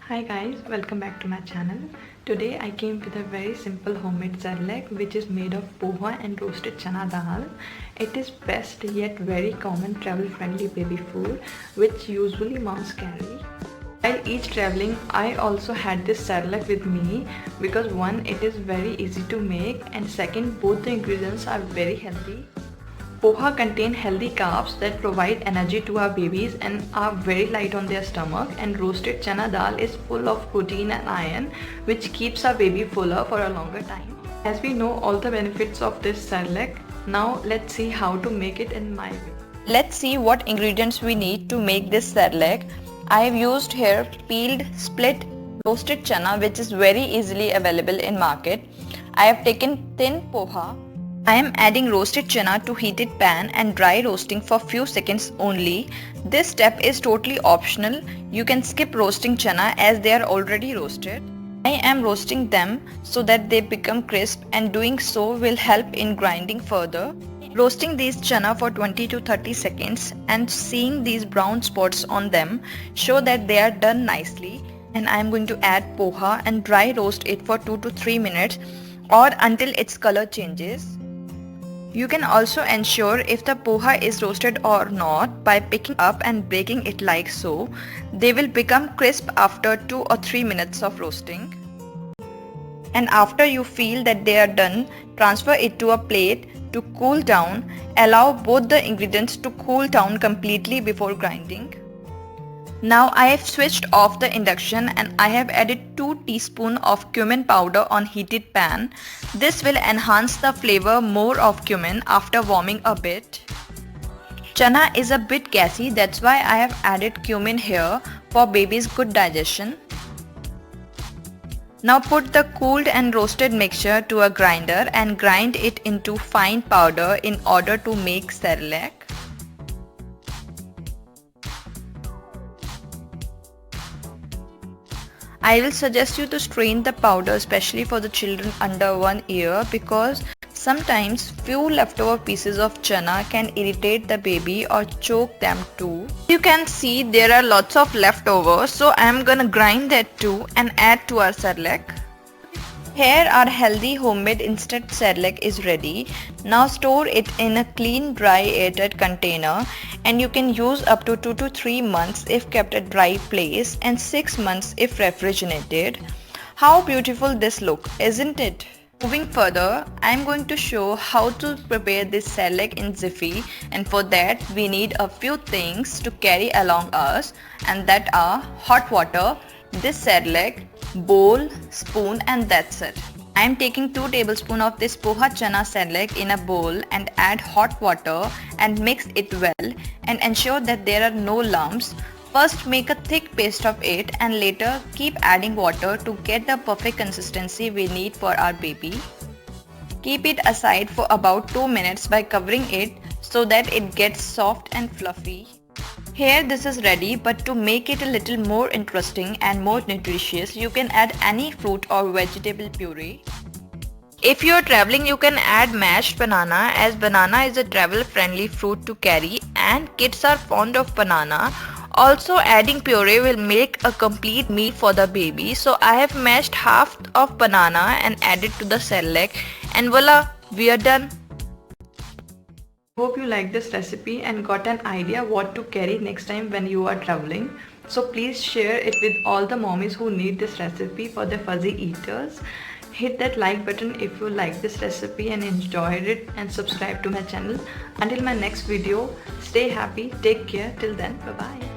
Hi guys, welcome back to my channel. Today I came with a very simple homemade Cerelac which is made of poha and roasted chana dal. It is best yet very common travel friendly baby food which usually moms carry. While each traveling, I also had this Cerelac with me because one, it is very easy to make, and second, both the ingredients are very healthy. Poha contain healthy carbs that provide energy to our babies and are very light on their stomach, and roasted chana dal is full of protein and iron which keeps our baby fuller for a longer time. As we know all the benefits of this Cerelac, now let's see how to make it in my way. Let's see what ingredients we need to make this Cerelac. I have used here peeled, split, roasted chana which is very easily available in market. I have taken thin poha. I am adding roasted chana to heated pan and dry roasting for few seconds only. This step is totally optional. You can skip roasting chana as they are already roasted. I am roasting them so that they become crisp, and doing so will help in grinding further. Roasting these chana for 20 to 30 seconds and seeing these brown spots on them show that they are done nicely, and I am going to add poha and dry roast it for 2 to 3 minutes or until its color changes. You can also ensure if the poha is roasted or not by picking up and breaking it like so. They will become crisp after 2 or 3 minutes of roasting. And after you feel that they are done, transfer it to a plate to cool down. Allow both the ingredients to cool down completely before grinding. Now I have switched off the induction and I have added 2 teaspoons of cumin powder on heated pan. This will enhance the flavor more of cumin after warming a bit. Chana is a bit gassy, that's why I have added cumin here for baby's good digestion. Now put the cooled and roasted mixture to a grinder and grind it into fine powder in order to make Cerelac. I will suggest you to strain the powder especially for the children under 1 year because sometimes few leftover pieces of chana can irritate the baby or choke them too. You can see there are lots of leftovers, so I am gonna grind that too and add to our Cerelac. Here our healthy homemade instant Cerelac is ready. Now store it in a clean, dry, airtight container, and you can use up to 2 to 3 months if kept at dry place and 6 months if refrigerated. How beautiful this look, isn't it? Moving further, I am going to show how to prepare this Cerelac in Jiffy, and for that we need a few things to carry along us, and that are hot water, this Cerelac, bowl, spoon, and that's it. I am taking 2 tablespoons of this poha chana Cerelac in a bowl and add hot water and mix it well and ensure that there are no lumps. First make a thick paste of it and later keep adding water to get the perfect consistency we need for our baby. Keep it aside for about 2 minutes by covering it so that it gets soft and fluffy. Here this is ready, but to make it a little more interesting and more nutritious, you can add any fruit or vegetable puree. If you are traveling, you can add mashed banana, as banana is a travel friendly fruit to carry and kids are fond of banana. Also adding puree will make a complete meal for the baby, so I have mashed half of banana and added to the Cerelac, and voila, we are done. Hope you like this recipe and got an idea what to carry next time when you are traveling. So please share it with all the mommies who need this recipe for their fuzzy eaters. Hit that like button if you like this recipe and enjoyed it, and subscribe to my channel. Until my next video, stay happy, take care, till then, bye bye.